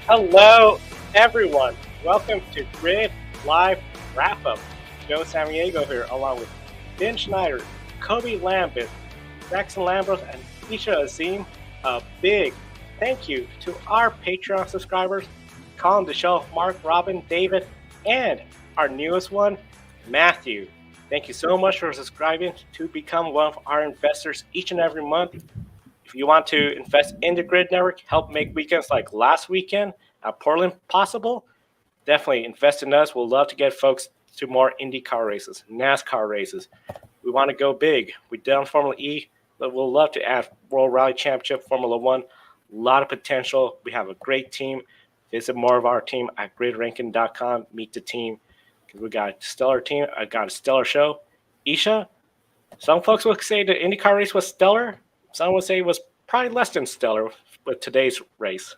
Hello, everyone. Welcome to Grid Live Wrap Up. Joe Samaniego here, along with Ben Schneider, Kobe Lambert, Jackson Lambros, and Isha Azim. A big thank you to our Patreon subscribers, Colin DeShow, Mark, Robin, David, and our newest one, Matthew. Thank you so much for subscribing to become one of our investors each and every month. If you want to invest in the Grid Network, help make weekends like last weekend at Portland possible, definitely invest in us. We'll love to get folks to more IndyCar races, NASCAR races. We want to go big. We've done Formula E, but we'll love to add World Rally Championship, Formula One. A lot of potential. We have a great team. Visit more of our team at gridranking.com. Meet the team. We got a stellar team. I got a stellar show. Isha, some folks would say the IndyCar race was stellar. Some would say it was probably less than stellar with today's race.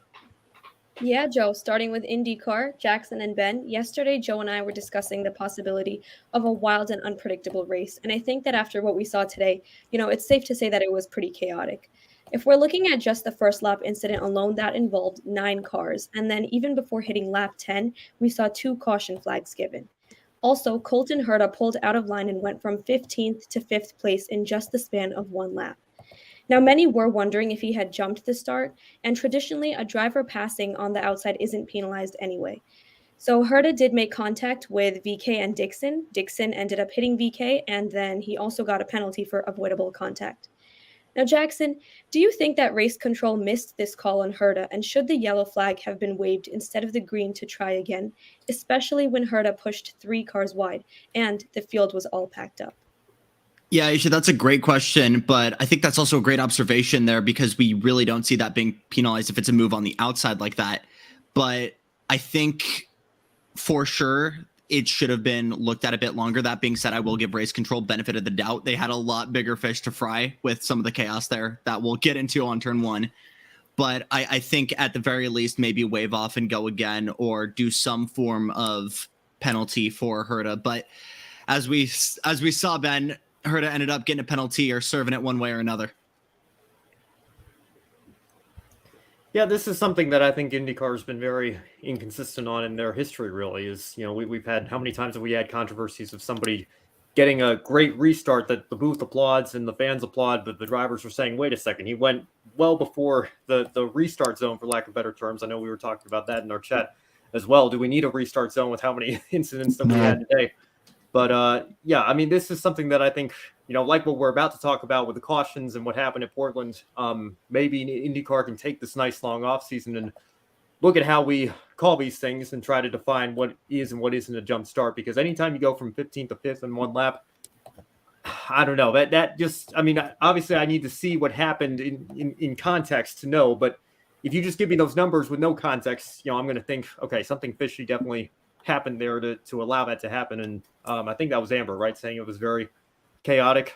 Yeah, Joe, starting with IndyCar, Jackson and Ben, yesterday Joe and I were discussing the possibility of a wild and unpredictable race. And I think that after what we saw today, it's safe to say that it was pretty chaotic. If we're looking at just the first lap incident alone, that involved 9 cars. And then even before hitting lap 10, we saw 2 caution flags given. Also, Colton Herta pulled out of line and went from 15th to 5th place in just the span of 1 lap. Now, many were wondering if he had jumped the start, and traditionally, a driver passing on the outside isn't penalized anyway. So Herta did make contact with VK and Dixon. Dixon ended up hitting VK, and then he also got a penalty for avoidable contact. Now, Jackson, do you think that race control missed this call on Herta, and should the yellow flag have been waved instead of the green to try again, especially when Herta pushed 3 cars wide and the field was all packed up? Yeah, Isha, that's a great question, but I think that's also a great observation there because we really don't see that being penalized if it's a move on the outside like that. But I think for sure it should have been looked at a bit longer. That being said, I will give race control benefit of the doubt. They had a lot bigger fish to fry with some of the chaos there that we'll get into on turn 1. But I think at the very least, maybe wave off and go again or do some form of penalty for Herta. But as we saw, Ben, Herta ended up getting a penalty or serving it one way or another. Yeah, this is something that I think IndyCar has been very inconsistent on in their history, really, is, we've had, how many times have we had controversies of somebody getting a great restart that the booth applauds and the fans applaud, but the drivers were saying, wait a second, he went well before the restart zone, for lack of better terms. I know we were talking about that in our chat as well. Do we need a restart zone with how many incidents that we had today? But yeah, I mean, this is something that I think, like what we're about to talk about with the cautions and what happened at Portland, maybe IndyCar can take this nice long offseason and look at how we call these things and try to define what is and what isn't a jump start. Because anytime you go from 15th to 5th in 1 lap, I don't know. That just, I mean, obviously I need to see what happened in context to know. But if you just give me those numbers with no context, I'm going to think, okay, something fishy definitely happened there to allow that to happen. And I think that was Amber, right, saying it was very chaotic.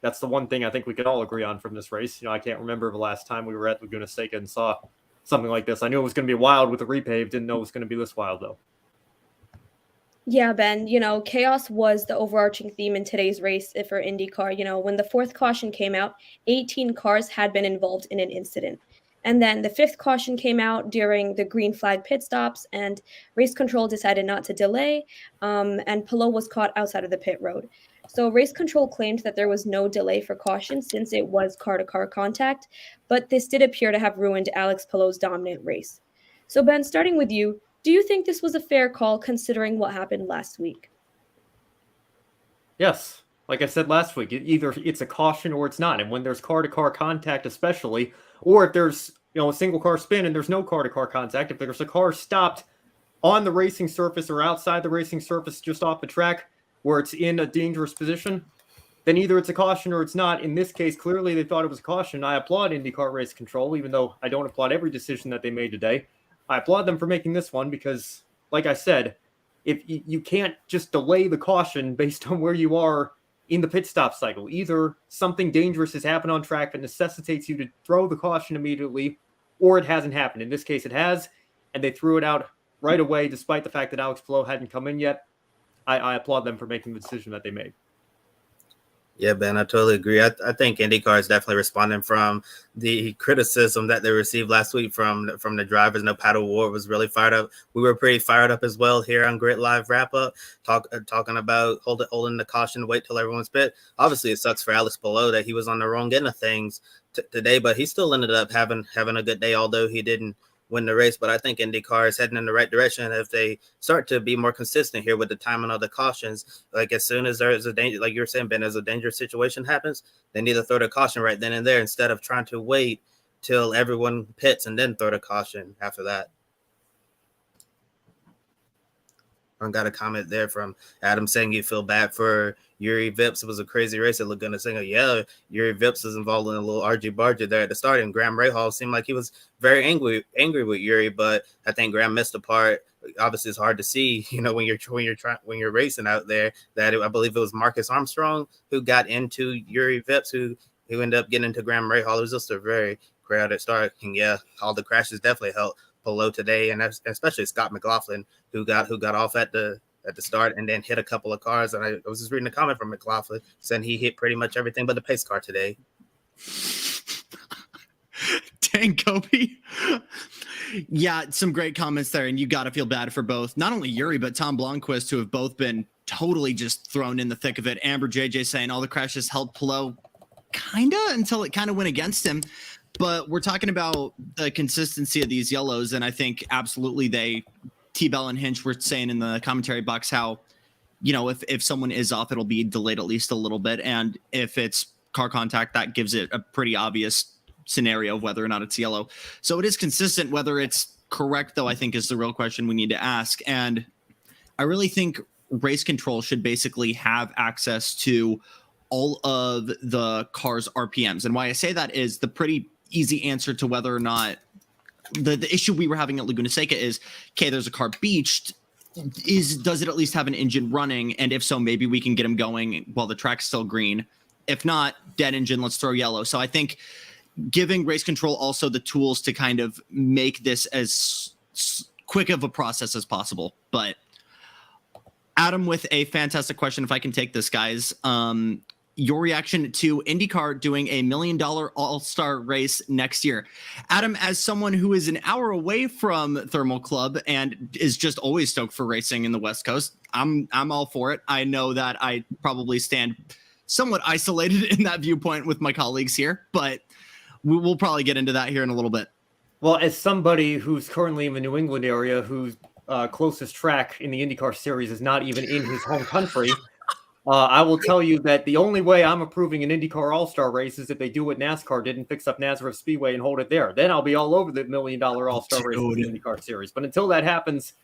That's the one thing I think we can all agree on from this race. I can't remember the last time we were at Laguna Seca and saw something like this. I knew it was going to be wild with the repave, didn't know it was going to be this wild though. Yeah, Ben, chaos was the overarching theme in today's race for IndyCar. When the 4th caution came out, 18 cars had been involved in an incident. And then the 5th caution came out during the green flag pit stops, and race control decided not to delay, and Pelot was caught outside of the pit road. So race control claimed that there was no delay for caution since it was car-to-car contact, but this did appear to have ruined Alex Pelot's dominant race. So Ben, starting with you, do you think this was a fair call considering what happened last week? Yes. Like I said last week, either it's a caution or it's not. And when there's car-to-car contact especially, or if there's a single car spin and there's no car-to-car contact, if there's a car stopped on the racing surface or outside the racing surface just off the track where it's in a dangerous position, then either it's a caution or it's not. In this case, clearly they thought it was a caution. I applaud IndyCar race control, even though I don't applaud every decision that they made today. I applaud them for making this one because, like I said, if you can't just delay the caution based on where you are in the pit stop cycle. Either something dangerous has happened on track that necessitates you to throw the caution immediately, or it hasn't happened. In this case, it has, and they threw it out right away, despite the fact that Alex Pelot hadn't come in yet. I applaud them for making the decision that they made. Yeah, Ben, I totally agree. I think IndyCar is definitely responding from the criticism that they received last week from the drivers. No, Paddle Ward was really fired up. We were pretty fired up as well here on Grid Live Wrap Up, talking about holding the caution, wait till everyone's pit. Obviously, it sucks for Alex Palou that he was on the wrong end of things today, but he still ended up having a good day, although he didn't win the race. But I think IndyCar is heading in the right direction if they start to be more consistent here with the timing of the cautions. Like as soon as there is a danger, like you were saying, Ben, as a dangerous situation happens, they need to throw the caution right then and there instead of trying to wait till everyone pits and then throw the caution after that. I got a comment there from Adam saying you feel bad for Yuri Vips. It was a crazy race at Laguna Seca. Yeah, Yuri Vips was involved in a little argy-bargy there at the start, and Graham Rahal seemed like he was very angry with Yuri, but I think Graham missed a part. Obviously, it's hard to see, when you're racing out there. That I believe it was Marcus Armstrong who got into Yuri Vips, who ended up getting into Graham Rahal. It was just a very crowded start, and yeah, all the crashes definitely helped Polo today, and especially Scott McLaughlin, who got off at the start and then hit a couple of cars. And I was just reading a comment from McLaughlin saying he hit pretty much everything but the pace car today. Dang, Kobe. Yeah, some great comments there, and you got to feel bad for both, not only Yuri, but Tom Blomqvist, who have both been totally just thrown in the thick of it. Amber JJ saying all the crashes helped Polo until it kind of went against him. But we're talking about the consistency of these yellows, and I think absolutely T-Bell and Hinch were saying in the commentary box how, if someone is off, it'll be delayed at least a little bit, and if it's car contact, that gives it a pretty obvious scenario of whether or not it's yellow. So it is consistent. Whether it's correct, though, I think is the real question we need to ask. And I really think race control should basically have access to all of the car's RPMs. And why I say that is the pretty easy answer to whether or not the issue we were having at Laguna Seca is, okay, there's a car beached. Does it at least have an engine running? And if so, maybe we can get them going while the track's still green. If not, dead engine, let's throw yellow. So I think giving race control also the tools to kind of make this as quick of a process as possible. But Adam with a fantastic question, if I can take this, guys. Your reaction to IndyCar doing a $1 million all-star race next year. Adam, as someone who is an hour away from Thermal Club and is just always stoked for racing in the West Coast, I'm all for it. I know that I probably stand somewhat isolated in that viewpoint with my colleagues here, but we'll probably get into that here in a little bit. Well, as somebody who's currently in the New England area, whose closest track in the IndyCar Series is not even in his home country, I will tell you that the only way I'm approving an IndyCar All-Star race is if they do what NASCAR did and fix up Nazareth Speedway and hold it there. Then I'll be all over the $1 million All-Star race in the IndyCar Series. But until that happens,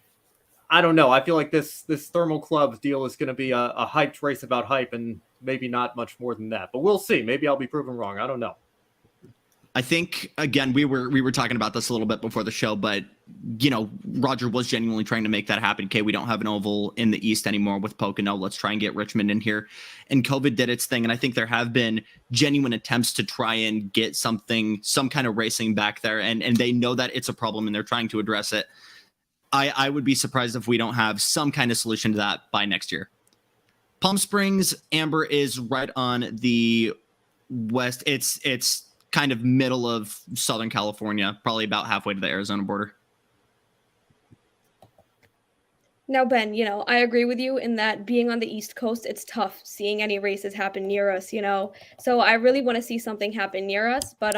I don't know. I feel like this Thermal Club deal is going to be a hyped race about hype and maybe not much more than that. But we'll see. Maybe I'll be proven wrong. I don't know. I think, again, we were talking about this a little bit before the show, but, Roger was genuinely trying to make that happen. Okay, we don't have an oval in the East anymore with Pocono. Let's try and get Richmond in here. And COVID did its thing, and I think there have been genuine attempts to try and get some kind of racing back there, and they know that it's a problem, and they're trying to address it. I would be surprised if we don't have some kind of solution to that by next year. Palm Springs, Amber, is right on the west. It's kind of middle of Southern California, probably about halfway to the Arizona border. Now, Ben, I agree with you in that being on the East Coast, it's tough seeing any races happen near us, So I really want to see something happen near us. But,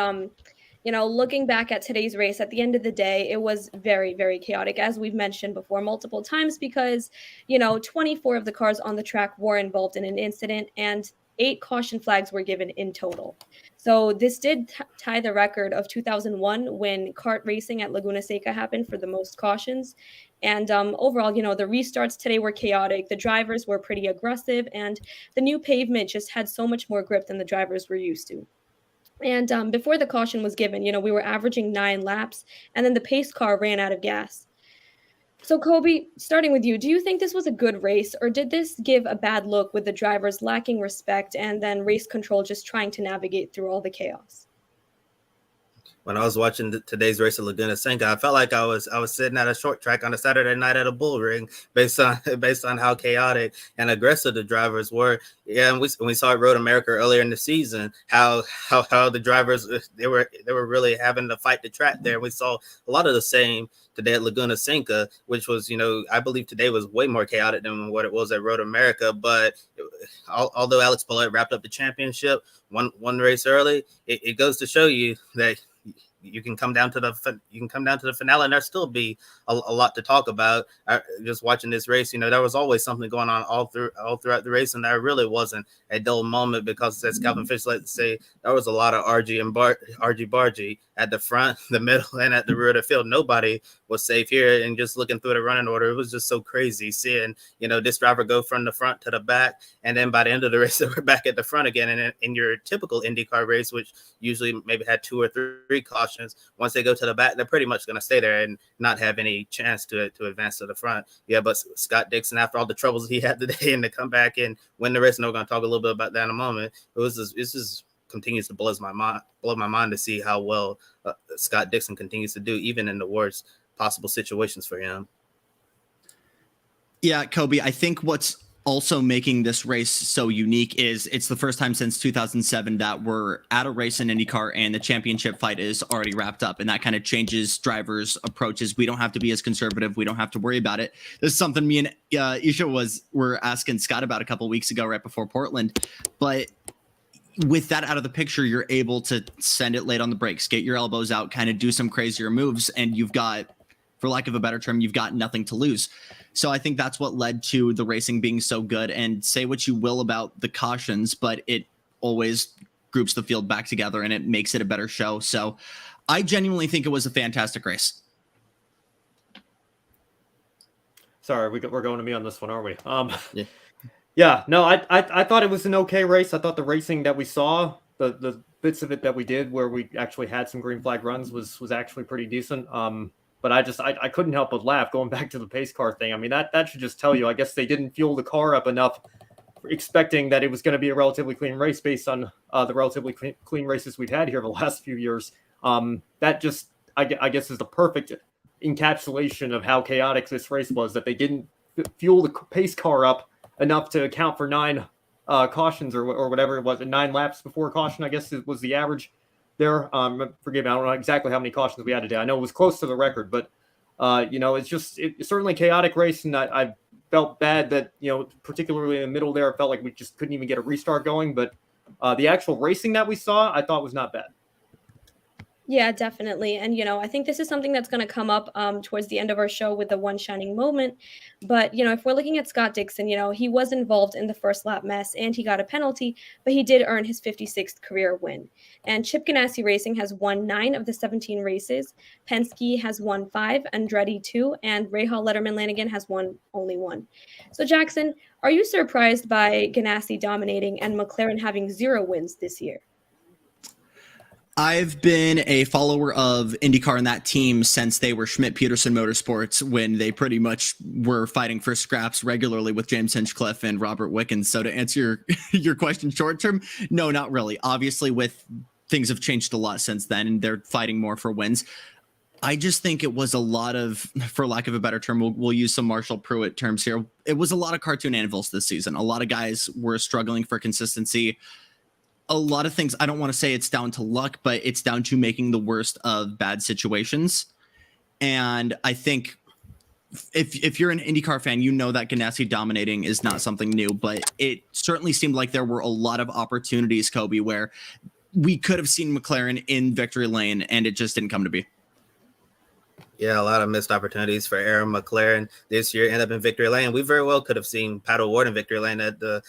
looking back at today's race, at the end of the day, it was very, very chaotic, as we've mentioned before multiple times, because, 24 of the cars on the track were involved in an incident, and 8 caution flags were given in total. So this did tie the record of 2001 when kart racing at Laguna Seca happened for the most cautions. And overall, the restarts today were chaotic. The drivers were pretty aggressive, and the new pavement just had so much more grip than the drivers were used to. And before the caution was given, we were averaging 9 laps, and then the pace car ran out of gas. So, Kobe, starting with you, do you think this was a good race, or did this give a bad look with the drivers lacking respect and then race control just trying to navigate through all the chaos? when I was watching today's race at Laguna Seca, I felt like I was sitting at a short track on a Saturday night at a bull ring, based on how chaotic and aggressive the drivers were. Yeah, and we saw at Road America earlier in the season how the drivers they were really having to fight the track there. We saw a lot of the same today at Laguna Seca, which was, I believe today was way more chaotic than what it was at Road America. But although Alex Paulette wrapped up the championship one race early, it goes to show you that you can come down to the finale and there still be a lot to talk about. Just watching this race, there was always something going on all throughout the race, and there really wasn't a dull moment, because, as Calvin Fish likes to say, there was a lot of argy-bargy at the front, the middle, and at the rear of the field. Nobody was safe here. And just looking through the running order, it was just so crazy seeing this driver go from the front to the back, and then by the end of the race we're back at the front again. And in your typical IndyCar race, which usually maybe had 2 or 3 cautions, once they go to the back, they're pretty much going to stay there and not have any chance to advance to the front. Yeah, but Scott Dixon, after all the troubles he had today, and to come back and win the race, and we're going to talk a little bit about that in a moment, this continues to blow my mind to see how well Scott Dixon continues to do, even in the worst possible situations for him. Yeah, Kobe, I think what's also making this race so unique is it's the first time since 2007 that we're at a race in IndyCar and the championship fight is already wrapped up, and that kind of changes drivers' approaches. We don't have to be as conservative. We don't have to worry about it. This is something me and Isha were asking Scott about a couple of weeks ago, right before Portland. But with that out of the picture, you're able to send it late on the brakes, get your elbows out, kind of do some crazier moves, and you've got, for lack of a better term, you've got nothing to lose. So I think that's what led to the racing being so good. And say what you will about the cautions, but it always groups the field back together and it makes it a better show. So I genuinely think it was a fantastic race. Sorry, we're going to me on this one, aren't we? Yeah, no, I thought it was an okay race. I thought the racing that we saw, the bits of it that we did where we actually had some green flag runs was actually pretty decent. But I couldn't help but laugh going back to the pace car thing. I mean, that should just tell you, I guess they didn't fuel the car up enough, expecting that it was going to be a relatively clean race based on the relatively clean races we've had here the last few years. That just, I guess, is the perfect encapsulation of how chaotic this race was, that they didn't fuel the pace car up enough to account for 9 cautions or whatever it was, 9 laps before caution, I guess was the average there. Forgive me, I don't know exactly how many cautions we had today. I know it was close to the record, but it's certainly a chaotic race, and I felt bad that, particularly in the middle there, it felt like we just couldn't even get a restart going. But the actual racing that we saw, I thought was not bad. Yeah, definitely. And, I think this is something that's going to come up towards the end of our show with the one shining moment. But, if we're looking at Scott Dixon, he was involved in the first lap mess and he got a penalty, but he did earn his 56th career win. And Chip Ganassi Racing has won 9 of the 17 races. Penske has won 5, Andretti 2, and Rahal Letterman Lanigan has won only 1. So, Jackson, are you surprised by Ganassi dominating and McLaren having 0 wins this year? I've been a follower of IndyCar and that team since they were Schmidt-Peterson Motorsports, when they pretty much were fighting for scraps regularly with James Hinchcliffe and Robert Wickens. So to answer your question short term, no, not really. Obviously, things have changed a lot since then, and they're fighting more for wins. I just think it was a lot of, for lack of a better term, we'll use some Marshall Pruitt terms here. It was a lot of cartoon anvils this season. A lot of guys were struggling for consistency. A lot of things, I don't want to say it's down to luck, but it's down to making the worst of bad situations. And I think if you're an IndyCar fan, you know that Ganassi dominating is not something new, but it certainly seemed like there were a lot of opportunities, Kobe, where we could have seen McLaren in victory lane and it just didn't come to be. Yeah, a lot of missed opportunities for Aaron McLaren this year. End up in victory lane. We very well could have seen Pat O'Ward in victory lane at the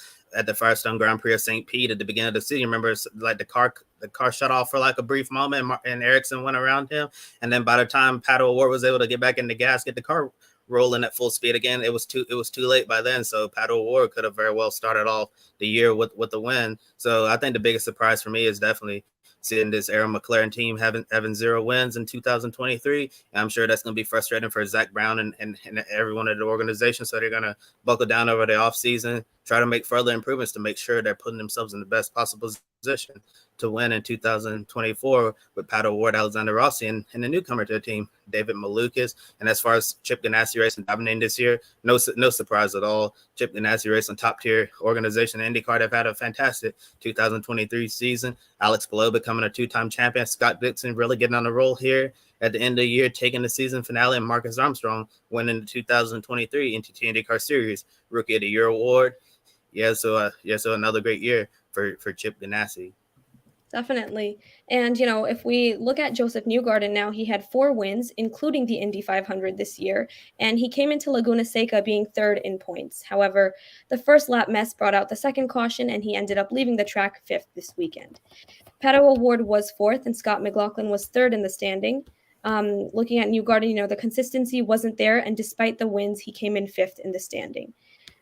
Firestone Grand Prix of St. Pete at the beginning of the season. Remember, like the car shut off for like a brief moment, and Ericsson went around him. And then by the time Pat O'Ward was able to get back in the gas, get the car rolling at full speed again, it was too late by then. So Pat O'Ward could have very well started off the year with the win. So I think the biggest surprise for me is definitely seeing this Aaron McLaren team having 0 wins in 2023. And I'm sure that's going to be frustrating for Zach Brown and everyone at the organization. So they're going to buckle down over the offseason, try to make further improvements to make sure they're putting themselves in the best possible position to win in 2024 with Pato O'Ward, Alexander Rossi, and the newcomer to the team, David Malukas. And as far as Chip Ganassi Racing dominating this year, no surprise at all. Chip Ganassi Racing, top-tier organization, IndyCar, have had a fantastic 2023 season. Alex Palou becoming a two-time champion. Scott Dixon really getting on the roll here at the end of the year, taking the season finale, and Marcus Armstrong winning the 2023 NTT INDYCAR Series Rookie of the Year award. So another great year for Chip Ganassi. Definitely. And, if we look at Josef Newgarden now, he had 4 wins, including the Indy 500 this year, and he came into Laguna Seca being third in points. However, the first lap mess brought out the second caution, and he ended up leaving the track 5th this weekend. Pato O'Ward was 4th, and Scott McLaughlin was 3rd in the standing. Looking at Newgarden, the consistency wasn't there, and despite the wins, he came in 5th in the standing.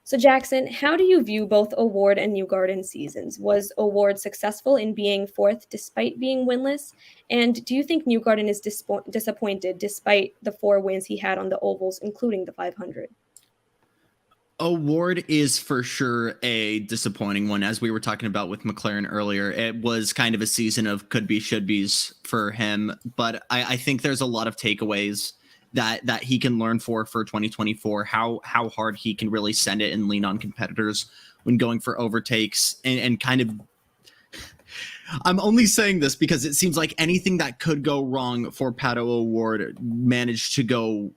So, Jackson, how do you view both O'Ward and Newgarden seasons? Was O'Ward successful in being 4th despite being winless? And do you think Newgarden is disappointed despite the 4 wins he had on the ovals, including the 500? O'Ward is for sure a disappointing one, as we were talking about with McLaren earlier. It was kind of a season of could be, should be's for him, but I think there's a lot of takeaways that he can learn for 2024, how hard he can really send it and lean on competitors when going for overtakes and kind of. I'm only saying this because it seems like anything that could go wrong for Pato O'Ward managed to go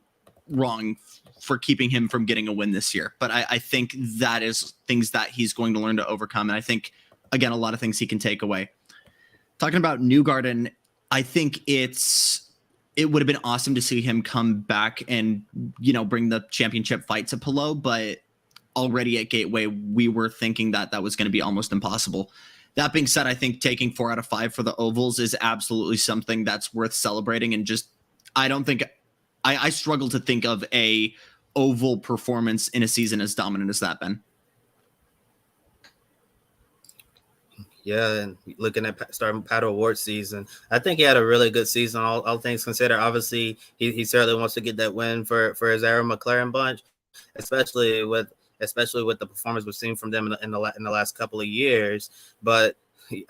wrong for keeping him from getting a win this year. But I think that is things that he's going to learn to overcome. And I think, again, a lot of things he can take away. Talking about Newgarden, I think it would have been awesome to see him come back and, bring the championship fight to Palou, but already at Gateway, we were thinking that was going to be almost impossible. That being said, I think taking 4 out of 5 for the ovals is absolutely something that's worth celebrating. And I struggle to think of a oval performance in a season as dominant as that, Ben. Yeah, and looking at starting Pato O'Ward's season, I think he had a really good season, all things considered. Obviously, he certainly wants to get that win for his Arrow McLaren bunch, especially with the performance we've seen from them in the last couple of years. But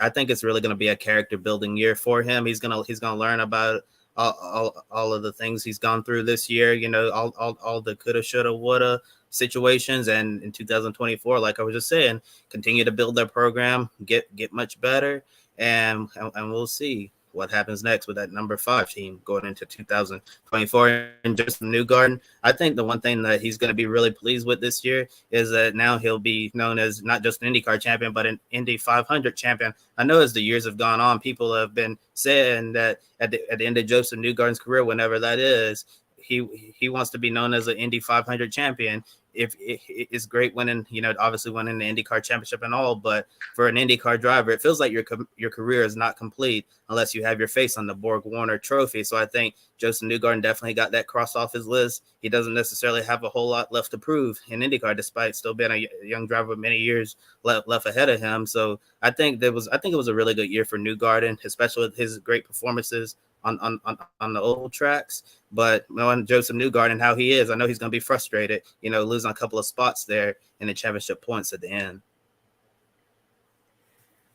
I think it's really going to be a character building year for him. He's gonna learn about all of the things he's gone through this year. All the coulda, shoulda, woulda situations, and in 2024, like I was just saying, continue to build their program, get much better, and we'll see what happens next with that number 5 team going into 2024. And Josef Newgarden, I think the one thing that he's going to be really pleased with this year is that now he'll be known as not just an IndyCar champion, but an Indy 500 champion. I know as the years have gone on, people have been saying that at the end of Josef Newgarden's career, whenever that is, he wants to be known as an Indy 500 champion. If it's great winning, obviously winning the IndyCar championship and all, but for an IndyCar driver, it feels like your career is not complete unless you have your face on the Borg Warner trophy. So I think Josef Newgarden definitely got that crossed off his list. He doesn't necessarily have a whole lot left to prove in IndyCar, despite still being a young driver with many years left ahead of him. So I think it was a really good year for Newgarden, especially with his great performances on the old tracks. But knowing Josef Newgarden, how he is, I know he's going to be frustrated, losing a couple of spots there in the championship points at the end.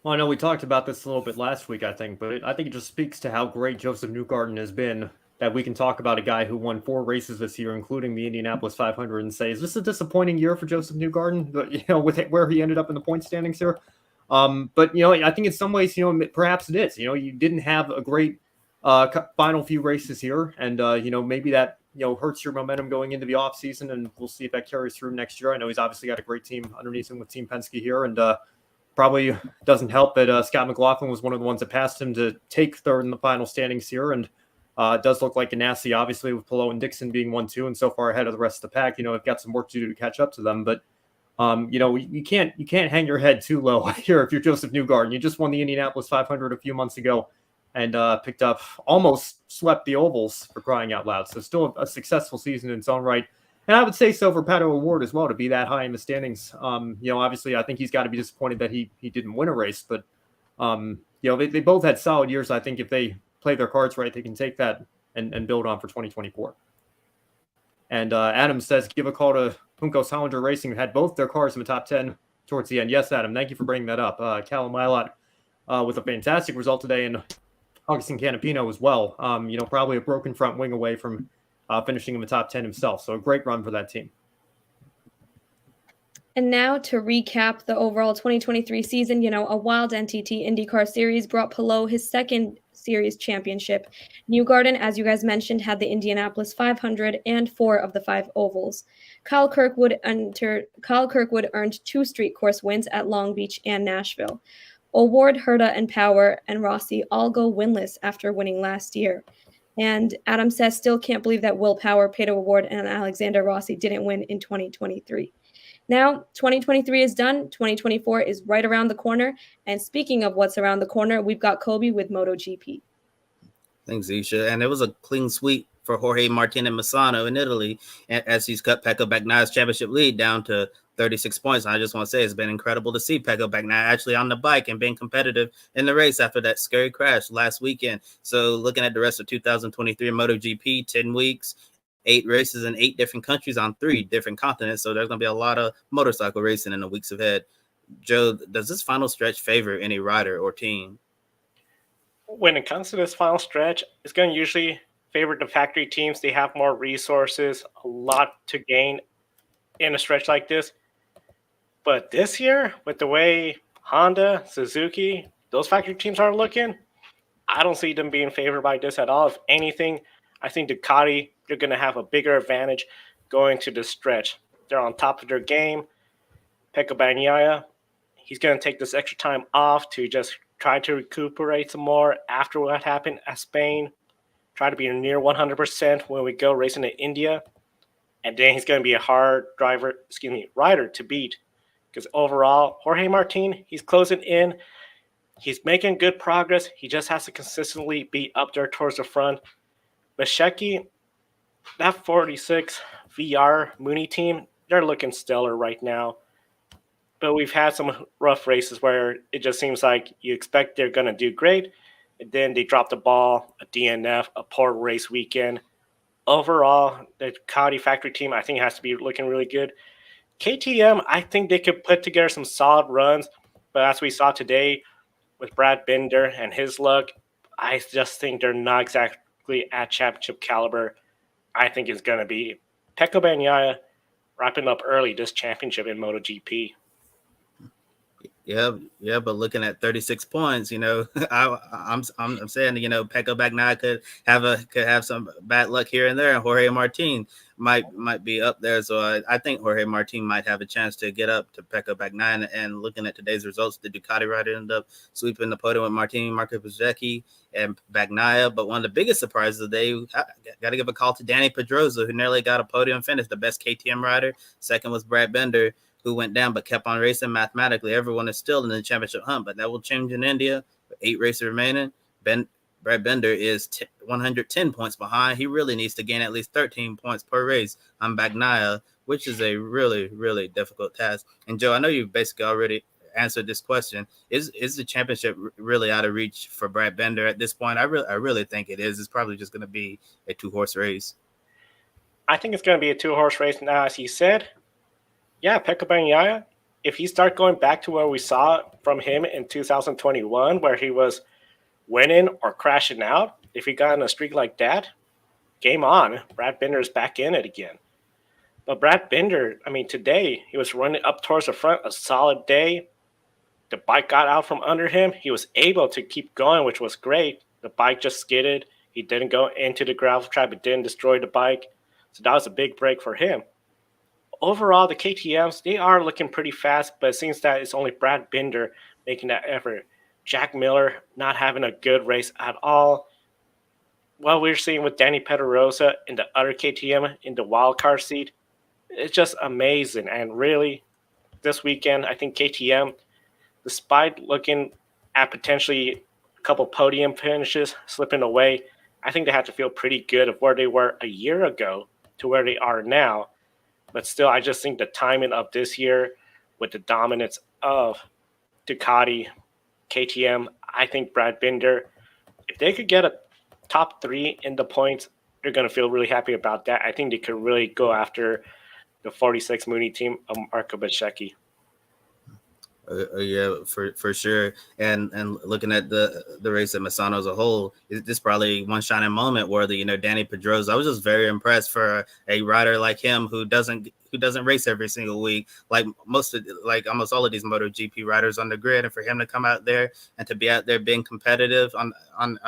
Well, I know we talked about this a little bit last week, I think, but I think it just speaks to how great Josef Newgarden has been that we can talk about a guy who won 4 races this year, including the Indianapolis 500, and say, is this a disappointing year for Josef Newgarden, with where he ended up in the point standings here? But, I think in some ways, perhaps it is. You didn't have a great final few races here, and maybe that hurts your momentum going into the off season, and we'll see if that carries through next year. I know he's obviously got a great team underneath him with Team Penske here, and probably doesn't help that Scott McLaughlin was one of the ones that passed him to take 3rd in the final standings here, and it does look like Ganassi, obviously with Palou and Dixon being 1-2 and so far ahead of the rest of the pack, have got some work to do to catch up to them. But you can't hang your head too low here if you're Josef Newgarden. You just won the Indianapolis 500 a few months ago, and almost swept the ovals, for crying out loud. So still a successful season in its own right. And I would say so for Pato O'Ward as well, to be that high in the standings. Obviously I think he's got to be disappointed that he didn't win a race, but they both had solid years. I think if they play their cards right, they can take that and build on for 2024. And Adam says, give a call to Juncos Hollinger Racing, who had both their cars in the top 10 towards the end. Yes, Adam, thank you for bringing that up. Kalle Rovanpera with a fantastic result today, and Augustin Canapino as well. Probably a broken front wing away from finishing in the top 10 himself. So a great run for that team. And now to recap the overall 2023 season, a wild NTT INDYCAR Series brought Pelot his second series championship. Newgarden, as you guys mentioned, had the Indianapolis 500 and 4 of the 5 ovals. Kyle Kirkwood earned 2 street course wins at Long Beach and Nashville. O'Ward, Herta, and Power and Rossi all go winless after winning last year. And Adam says still can't believe that Will Power, Pecco O'Ward, and Alexander Rossi didn't win in 2023. Now, 2023 is done. 2024 is right around the corner. And speaking of what's around the corner, we've got Kobe with MotoGP. Thanks, Isha. And it was a clean sweep for Jorge Martin and Misano in Italy as he's cut Pecco Bagnaia's championship lead down to 36 points. And I just want to say it's been incredible to see Pecco Bagnaia actually on the bike and being competitive in the race after that scary crash last weekend. So looking at the rest of 2023 MotoGP, 10 weeks, 8 races in 8 different countries on 3 different continents. So there's going to be a lot of motorcycle racing in the weeks ahead. Joe, does this final stretch favor any rider or team? When it comes to this final stretch, it's going to usually favor the factory teams. They have more resources, a lot to gain in a stretch like this. But this year, with the way Honda, Suzuki, those factory teams are looking, I don't see them being favored by this at all. If anything, I think Ducati, they're going to have a bigger advantage going to the stretch. They're on top of their game. Pecco Bagnaia, he's going to take this extra time off to just try to recuperate some more after what happened at Spain. Try to be near 100% when we go racing to India. And then he's going to be a hard rider to beat. Because overall, Jorge Martin, he's closing in. He's making good progress. He just has to consistently be up there towards the front. Bezzecchi, that 46 VR Mooney team, they're looking stellar right now. But we've had some rough races where it just seems like you expect they're going to do great, and then they drop the ball, a DNF, a poor race weekend. Overall, the Ducati factory team, I think, has to be looking really good. KTM, I think they could put together some solid runs, but as we saw today with Brad Binder and his luck, I just think they're not exactly at championship caliber. I think it's going to be Pecco Bagnaia wrapping up early this championship in MotoGP. Yeah, but looking at 36 points, I'm saying, Pecco Bagnaia could have some bad luck here and there, and Jorge Martin might be up there. So I think Jorge Martin might have a chance to get up to Pecco Bagnaia. And looking at today's results, the Ducati rider ended up sweeping the podium with Martin, Marco Bezzecchi, and Bagnaia. But one of the biggest surprises of the day, got to give a call to Danny Pedrosa, who nearly got a podium finish, the best KTM rider. Second was Brad Binder, who went down but kept on racing. Mathematically, everyone is still in the championship hunt, but that will change in India. With 8 races remaining, Brad Binder is 110 points behind. He really needs to gain at least 13 points per race on Bagnaia, which is a really, really difficult task. And Joe, I know you basically already answered this question. Is the championship really out of reach for Brad Binder at this point? I really think it is. It's probably just going to be a 2-horse race. I think it's going to be a 2-horse race now, as you said. Yeah, Pecco Bagnaia, if he starts going back to where we saw from him in 2021, where he was winning or crashing out, if he got in a streak like that, game on. Brad Binder is back in it again. But Brad Binder, today he was running up towards the front, a solid day. The bike got out from under him. He was able to keep going, which was great. The bike just skidded. He didn't go into the gravel trap. It didn't destroy the bike. So that was a big break for him. Overall, the KTMs, they are looking pretty fast, but it seems that it's only Brad Binder making that effort. Jack Miller not having a good race at all. What we're seeing with Danny Pedrosa in the other KTM in the wild card seat, it's just amazing. And really, this weekend, I think KTM, despite looking at potentially a couple podium finishes slipping away, I think they have to feel pretty good of where they were a year ago to where they are now. But still, I just think the timing of this year with the dominance of Ducati, KTM, I think Brad Binder, if they could get a top 3 in the points, they're going to feel really happy about that. I think they could really go after the 46 Mooney team of Marco Bezzecchi. Yeah, for sure. And looking at the race at Misano as a whole, this probably one shining moment where Danny Pedrosa. I was just very impressed for a rider like him who doesn't race every single week, like almost all of these MotoGP riders on the grid, and for him to come out there and to be out there being competitive on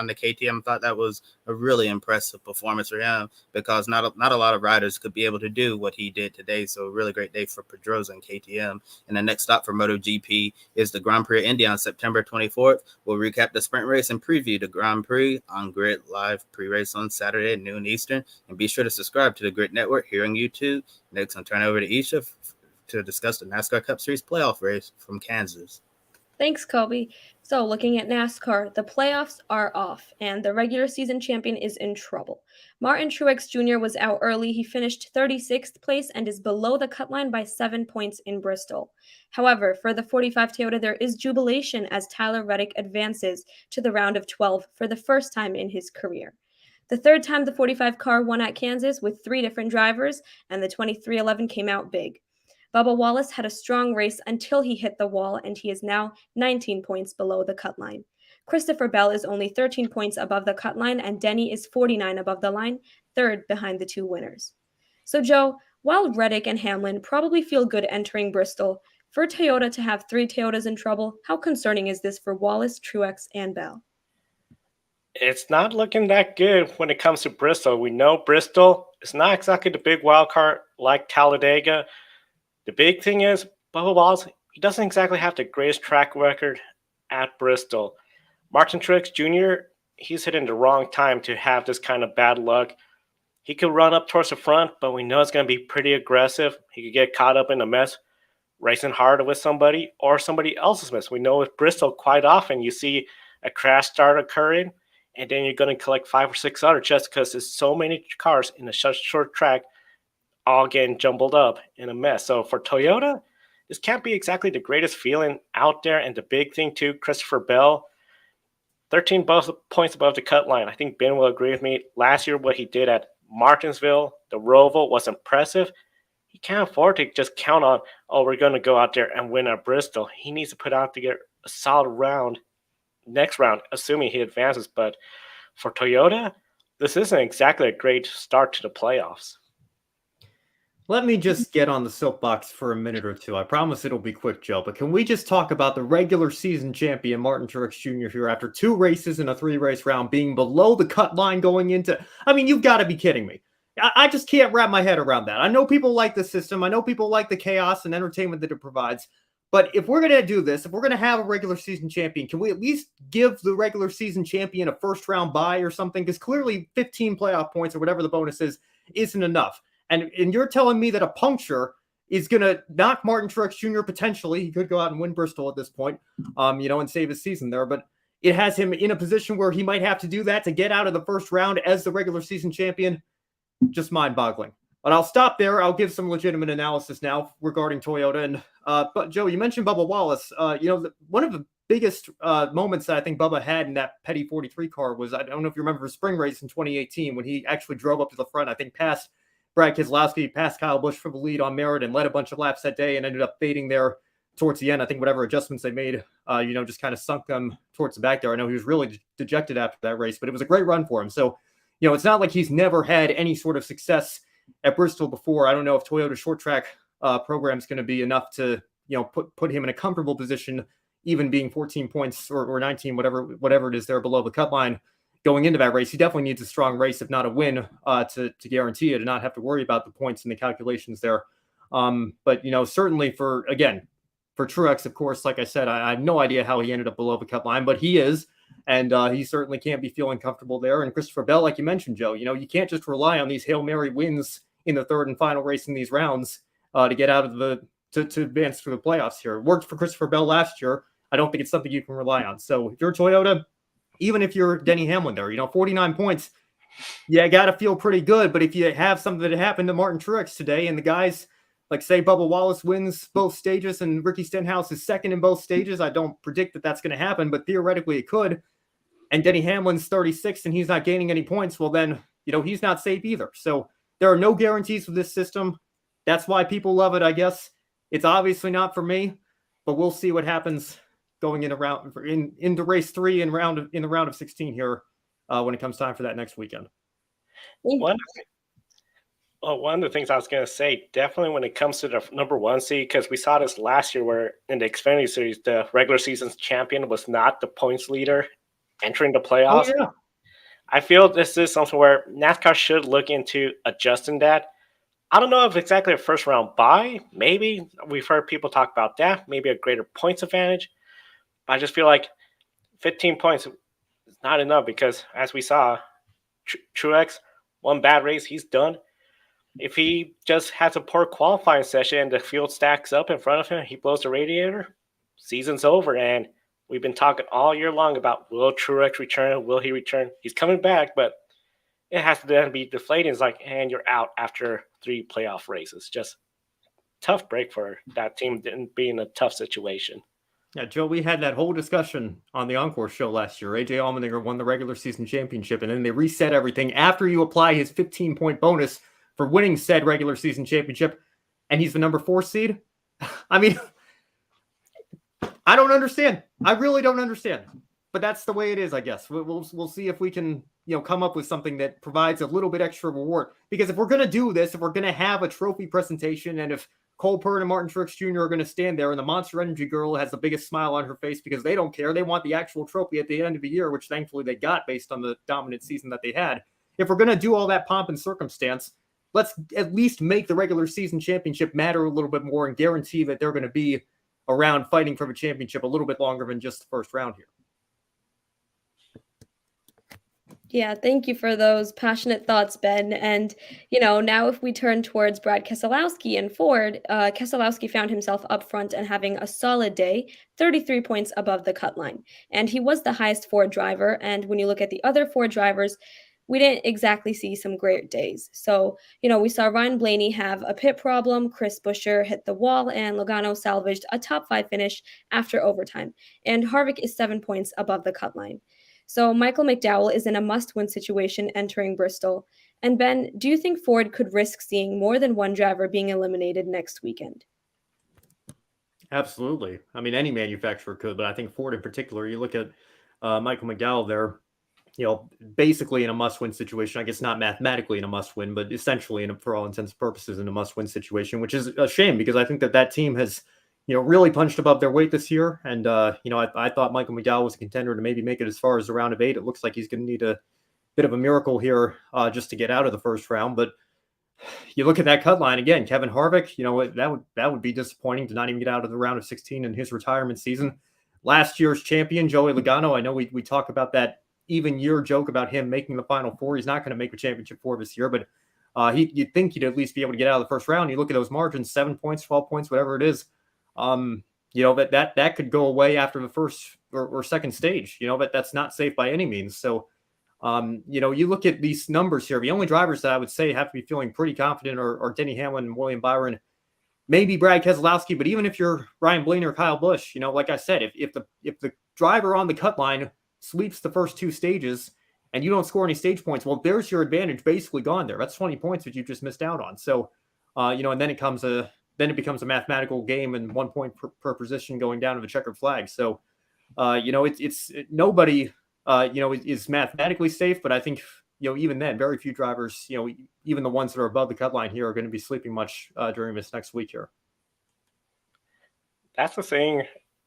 the KTM, I thought that was a really impressive performance for him, because not a lot of riders could be able to do what he did today. So a really great day for Pedrosa and KTM. And the next stop for MotoGP is the Grand Prix of India on September 24th. We'll recap the sprint race and preview the Grand Prix on Grid Live pre-race on Saturday at noon Eastern. And be sure to subscribe to the Grid Network here on YouTube. Next, I'll turn it over to Isha to discuss the NASCAR Cup Series playoff race from Kansas. Thanks, Kobe. So, looking at NASCAR, the playoffs are off, and the regular season champion is in trouble. Martin Truex Jr. was out early. He finished 36th place and is below the cut line by 7 points in Bristol. However, for the 45 Toyota, there is jubilation as Tyler Reddick advances to the round of 12 for the first time in his career. The third time the 45 car won at Kansas with 3 different drivers, and the 2311 came out big. Bubba Wallace had a strong race until he hit the wall, and he is now 19 points below the cut line. Christopher Bell is only 13 points above the cut line, and Denny is 49 above the line, third behind the 2 winners. So, Joe, while Reddick and Hamlin probably feel good entering Bristol, for Toyota to have 3 Toyotas in trouble, how concerning is this for Wallace, Truex, and Bell? It's not looking that good when it comes to Bristol. We know Bristol is not exactly the big wild card like Talladega. The big thing is, Bubba Wallace, he doesn't exactly have the greatest track record at Bristol. Martin Truex Jr., he's hitting the wrong time to have this kind of bad luck. He could run up towards the front, but we know it's going to be pretty aggressive. He could get caught up in a mess, racing hard with somebody or somebody else's mess. We know with Bristol, quite often you see a crash start occurring, and then you're going to collect 5 or 6 others just because there's so many cars in a short track all getting jumbled up in a mess. So for Toyota, this can't be exactly the greatest feeling out there. And the big thing too, Christopher Bell, 13 points above the cut line. I think Ben will agree with me. Last year, what he did at Martinsville, the Roval, was impressive. He can't afford to just count on, we're going to go out there and win at Bristol. He needs to put out to get a solid round next round, assuming he advances. But for Toyota, this isn't exactly a great start to the playoffs. Let me just get on the soapbox for a minute or two. I promise it'll be quick, Joe. But can we just talk about the regular season champion, Martin Truex Jr. here, after 2 races in a 3-race round, being below the cut line going into... I mean, you've got to be kidding me. I just can't wrap my head around that. I know people like the system. I know people like the chaos and entertainment that it provides. But if we're going to do this, if we're going to have a regular season champion, can we at least give the regular season champion a first-round bye or something? Because clearly 15 playoff points or whatever the bonus is isn't enough. And you're telling me that a puncture is going to knock Martin Truex Jr. potentially. He could go out and win Bristol at this point, and save his season there. But it has him in a position where he might have to do that to get out of the first round as the regular season champion. Just mind-boggling. But I'll stop there. I'll give some legitimate analysis now regarding Toyota. And but Joe, you mentioned Bubba Wallace. One of the biggest moments that I think Bubba had in that Petty 43 car was, I don't know if you remember, his spring race in 2018 when he actually drove up to the front, I think past Brad Keselowski, passed Kyle Busch for the lead on merit and led a bunch of laps that day and ended up fading there towards the end. I think whatever adjustments they made, just kind of sunk them towards the back there. I know he was really dejected after that race, but it was a great run for him. So, it's not like he's never had any sort of success at Bristol before. I don't know if Toyota's short track program is going to be enough to, put him in a comfortable position, even being 14 points or 19, whatever it is there below the cut line. Going into that race, he definitely needs a strong race, if not a win, to guarantee it and not have to worry about the points and the calculations there. But certainly for Truex, of course, like I said, I have no idea how he ended up below the cut line, but he is, and he certainly can't be feeling comfortable there. And Christopher Bell, like you mentioned, Joe, you can't just rely on these Hail Mary wins in the third and final race in these rounds to get out of to advance through the playoffs here. It worked for Christopher Bell last year. I don't think it's something you can rely on. So if you're Toyota, even if you're Denny Hamlin there, 49 points, got to feel pretty good. But if you have something that happened to Martin Truex today and the guys, like say Bubba Wallace wins both stages and Ricky Stenhouse is second in both stages, I don't predict that that's going to happen, but theoretically it could. And Denny Hamlin's 36 and he's not gaining any points. Well, then, he's not safe either. So there are no guarantees with this system. That's why people love it, I guess. It's obviously not for me. but we'll see what happens going into race 3 in the round of 16 here when it comes time for that next weekend. One of the things I was going to say, definitely when it comes to the number 1 seed, because we saw this last year where in the Xfinity Series, the regular season's champion was not the points leader entering the playoffs. Oh, yeah. I feel this is something where NASCAR should look into adjusting that. I don't know if exactly a first round bye. Maybe we've heard people talk about that. Maybe a greater points advantage. But I just feel like 15 points is not enough because, as we saw, Truex, one bad race, he's done. If he just has a poor qualifying session and the field stacks up in front of him, he blows the radiator, season's over. And we've been talking all year long about, will Truex return? Will he return? He's coming back, but it has to then be deflating. It's like, and you're out after 3 playoff races. Just tough break for that team to be in a tough situation. Yeah, Joe, we had that whole discussion on the Encore show last year. AJ Allmendinger won the regular season championship, and then they reset everything after you apply his 15-point bonus for winning said regular season championship, and he's the number 4 seed. I mean, I don't understand. I really don't understand. But that's the way it is, I guess. We'll see if we can, come up with something that provides a little bit extra reward. Because if we're going to do this, if we're going to have a trophy presentation, and if Cole Purd and Martin Truex Jr. are going to stand there and the Monster Energy girl has the biggest smile on her face because they don't care. They want the actual trophy at the end of the year, which thankfully they got based on the dominant season that they had. If we're going to do all that pomp and circumstance, let's at least make the regular season championship matter a little bit more and guarantee that they're going to be around fighting for the championship a little bit longer than just the first round here. Yeah, thank you for those passionate thoughts, Ben. And, now if we turn towards Brad Keselowski and Ford, Keselowski found himself up front and having a solid day, 33 points above the cut line. And he was the highest Ford driver. And when you look at the other Ford drivers, we didn't exactly see some great days. So, we saw Ryan Blaney have a pit problem, Chris Buescher hit the wall, and Logano salvaged a top 5 finish after overtime. And Harvick is 7 points above the cut line. So Michael McDowell is in a must-win situation entering Bristol. And Ben, do you think Ford could risk seeing more than one driver being eliminated next weekend? Absolutely. I mean, any manufacturer could, but I think Ford in particular, you look at Michael McDowell there, basically in a must-win situation. I guess not mathematically in a must-win, but essentially, for all intents and purposes, in a must-win situation, which is a shame because I think that team has really punched above their weight this year. And, I thought Michael McDowell was a contender to maybe make it as far as the round of 8. It looks like he's going to need a bit of a miracle here just to get out of the first round. But you look at that cut line again, Kevin Harvick, that would be disappointing to not even get out of the round of 16 in his retirement season. Last year's champion, Joey Logano, I know we talk about that even year joke about him making the Final Four. He's not going to make a championship 4 this year, but you'd think he'd at least be able to get out of the first round. You look at those margins, 7 points, 12 points, whatever it is. That could go away after the first or second stage, but that's not safe by any means. So, you look at these numbers here. The only drivers that I would say have to be feeling pretty confident are Denny Hamlin and William Byron, maybe Brad Keselowski. But even if you're Ryan Blaney or Kyle Busch, like I said, if the driver on the cut line sweeps the first 2 stages and you don't score any stage points, well, there's your advantage basically gone there. That's 20 points that you just missed out on. So, and then it becomes a mathematical game and 1 point per position going down to the checkered flag. So, it's nobody, is mathematically safe, but I think, even then, very few drivers, even the ones that are above the cut line here are going to be sleeping much during this next week here. That's the thing.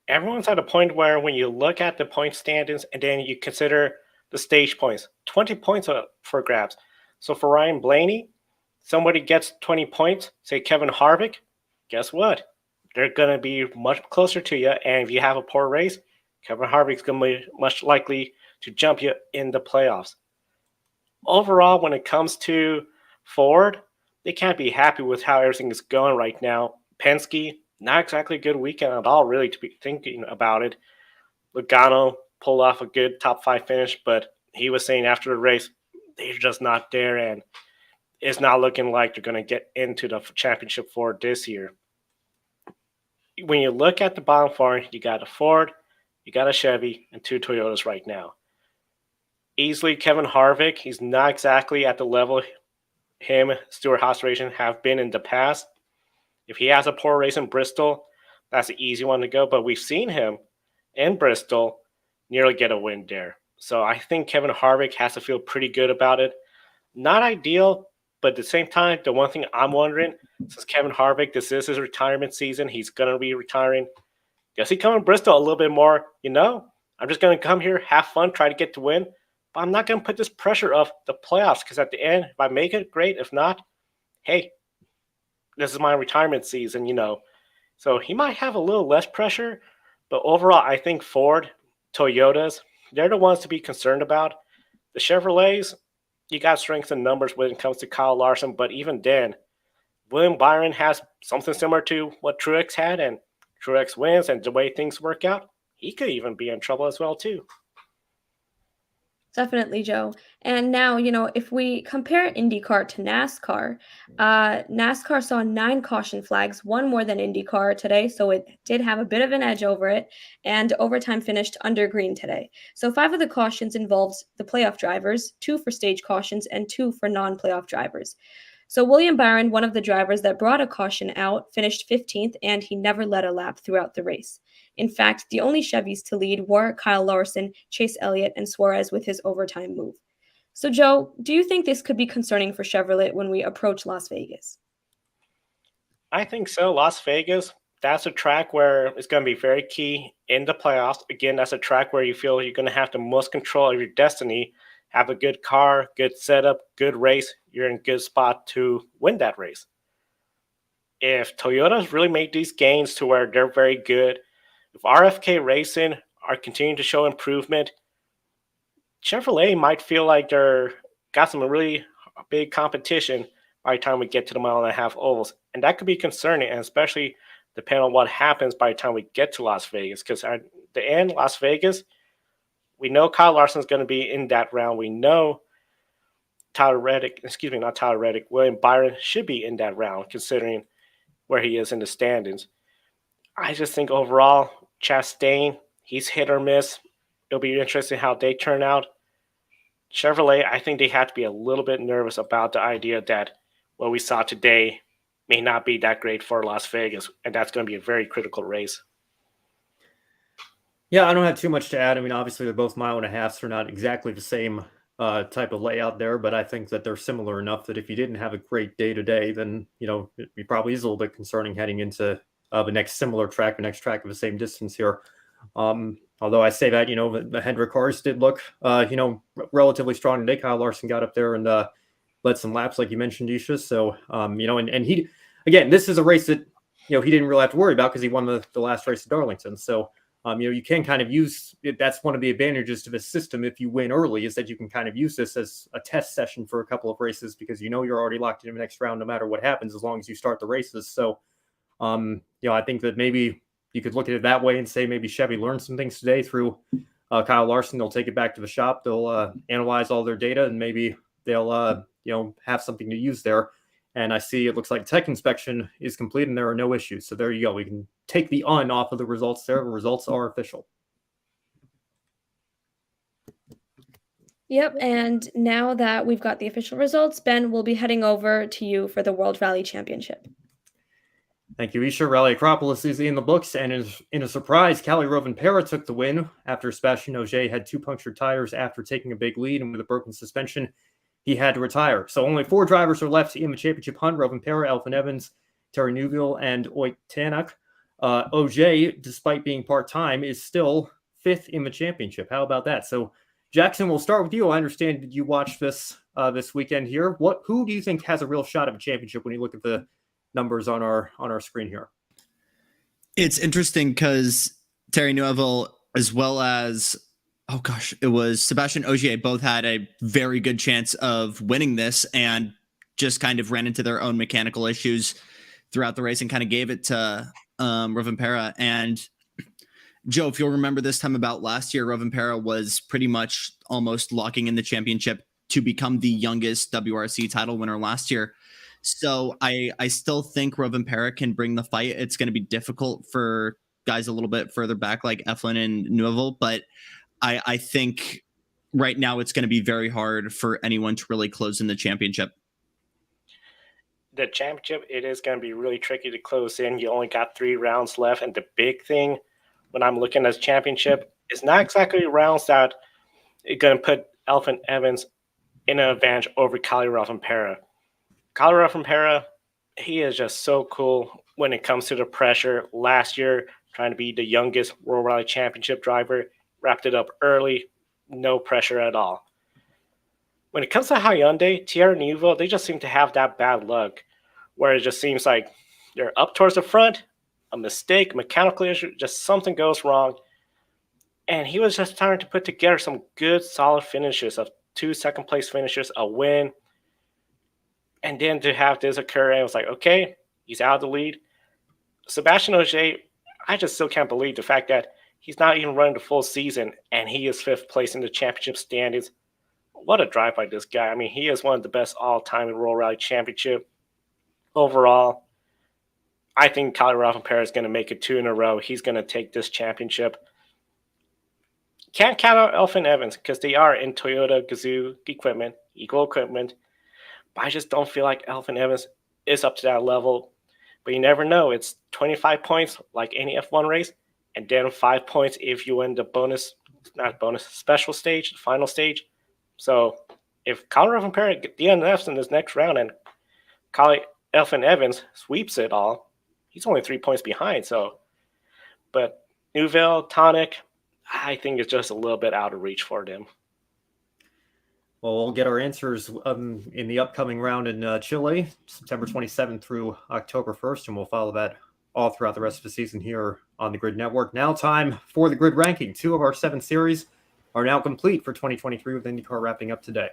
Everyone's at a point where when you look at the point standings and then you consider the stage points, 20 points for grabs. So for Ryan Blaney, somebody gets 20 points, say Kevin Harvick, guess what? They're going to be much closer to you. And if you have a poor race, Kevin Harvick's going to be much likely to jump you in the playoffs. Overall, when it comes to Ford, they can't be happy with how everything is going right now. Penske, not exactly a good weekend at all, really, to be thinking about it. Logano pulled off a good top 5 finish, but he was saying after the race, they're just not there, and it's not looking like they're going to get into the championship for this year. When you look at the bottom 4, you got a Ford, you got a Chevy, and 2 Toyotas right now. Easily, Kevin Harvick, he's not exactly at the level him, Stewart-Haas Racing have been in the past. If he has a poor race in Bristol, that's an easy one to go. But we've seen him in Bristol nearly get a win there. So I think Kevin Harvick has to feel pretty good about it. Not ideal, but at the same time, the one thing I'm wondering, since Kevin Harvick, this is his retirement season, he's going to be retiring. Does he come in Bristol a little bit more? I'm just going to come here, have fun, try to get to win. But I'm not going to put this pressure of the playoffs because at the end, if I make it, great. If not, hey, this is my retirement season, So he might have a little less pressure. But overall, I think Ford, Toyotas, they're the ones to be concerned about. The Chevrolets, you got strength in numbers when it comes to Kyle Larson. But even then, William Byron has something similar to what Truex had, and Truex wins, and the way things work out, he could even be in trouble as well, too. Definitely, Joe. And now, if we compare IndyCar to NASCAR, NASCAR saw 9 caution flags, one more than IndyCar today, so it did have a bit of an edge over it, and overtime finished under green today. So 5 of the cautions involved the playoff drivers, 2 for stage cautions, and 2 for non-playoff drivers. So William Byron, one of the drivers that brought a caution out, finished 15th, and he never led a lap throughout the race. In fact, the only Chevys to lead were Kyle Larson, Chase Elliott, and Suarez with his overtime move. So, Joe, do you think this could be concerning for Chevrolet when we approach Las Vegas? I think so. Las Vegas, that's a track where it's going to be very key in the playoffs. Again, that's a track where you feel you're going to have the most control of your destiny, have a good car, good setup, good race. You're in a good spot to win that race. If Toyota's really made these gains to where they're very good, if RFK Racing are continuing to show improvement, Chevrolet might feel like they're got some really big competition by the time we get to the 1.5 ovals. And that could be concerning, and especially depending on what happens by the time we get to Las Vegas. Because at the end, Las Vegas, we know Kyle Larson's going to be in that round. We know William Byron should be in that round, considering where he is in the standings. I just think overall, Chastain, he's hit or miss. It'll be interesting how they turn out. Chevrolet, I think they have to be a little bit nervous about the idea that what we saw today may not be that great for Las Vegas, and that's going to be a very critical race. Yeah, I don't have too much to add. I mean, obviously, they're both 1.5s. They're not exactly the same type of layout there, but I think that they're similar enough that if you didn't have a great day-to-day, then, it probably is a little bit concerning heading into the next similar track, the next track of the same distance here. Although I say that, the Hendrick cars did look, relatively strong today. Kyle Larson got up there and led some laps, like you mentioned, Isha. So, and he, again, this is a race that, he didn't really have to worry about because he won the last race at Darlington. So, you can kind of use it. That's one of the advantages to this system. If you win early, is that you can kind of use this as a test session for a couple of races because you're already locked in the next round, no matter what happens, as long as you start the races. So, I think that maybe you could look at it that way and say maybe Chevy learned some things today through Kyle Larson. They'll take it back to the shop. They'll analyze all their data and maybe they'll have something to use there. And I see it looks like tech inspection is complete and there are no issues. So there you go. We can take the "un" off of the results there. The results are official. Yep, and now that we've got the official results, Ben, we'll be heading over to you for the World Rally Championship. Thank you, Isha. Rally Acropolis is in the books, and in a surprise, Kalle Rovanpera took the win after Sebastien Ogier had 2 punctured tires after taking a big lead, and with a broken suspension, he had to retire. So only 4 drivers are left in the championship hunt: Rovanpera, Elfyn Evans, Terry Neuville, and Ott Tanak. Ogier, despite being part-time, is still 5th in the championship. How about that? So, Jackson, we'll start with you. I understand that you watched this weekend here. Who do you think has a real shot at a championship when you look at the numbers on our screen here? It's interesting because Terry Neuville as well as it was Sebastien Ogier both had a very good chance of winning this and just kind of ran into their own mechanical issues throughout the race and kind of gave it to Rovanpera. And Joe, if you'll remember this time about last year, Rovanpera was pretty much almost locking in the championship to become the youngest WRC title winner last year. So I still think Rovanpera can bring the fight. It's going to be difficult for guys a little bit further back like Eflin and Neuville, but I think right now it's going to be very hard for anyone to really close in the championship. the championship, it is going to be really tricky to close in. You only got 3 rounds left, and the big thing when I'm looking at the championship is not exactly rounds that are going to put Elfyn Evans in an advantage over Kalle Rovanpera. Kalle Rovanpera, he is just so cool when it comes to the pressure. Last year, trying to be the youngest World Rally Championship driver, wrapped it up early, no pressure at all. When it comes to Hyundai, Thierry Neuville, they just seem to have that bad luck, where it just seems like they're up towards the front, a mistake, mechanical issue, just something goes wrong. And he was just trying to put together some good, solid finishes of 2 second-place finishes, a win. And then to have this occur, and it was like, okay, he's out of the lead. Sebastien Ogier, I just still can't believe the fact that he's not even running the full season, and he is 5th place in the championship standings. What a drive by this guy. I mean, he is one of the best all-time in World Rally Championship. Overall, I think Kalle Rovanpera is going to make it 2 in a row. He's going to take this championship. Can't count out Elfyn Evans because they are in Toyota Gazoo equipment, equal equipment. But I just don't feel like Elfyn Evans is up to that level. But you never know. It's 25 points like any F1 race, and then 5 points if you win the special stage, the final stage. So if Kalle Rovanpera DNFs in this next round and Elfyn Evans sweeps it all, he's only 3 points behind. But Neuville, Tonic, I think it's just a little bit out of reach for them. Well, we'll get our answers in the upcoming round in Chile, September 27th through October 1st, and we'll follow that all throughout the rest of the season here on the Grid Network. Now time for the Grid Ranking. 2 of our 7 series are now complete for 2023 with IndyCar wrapping up today.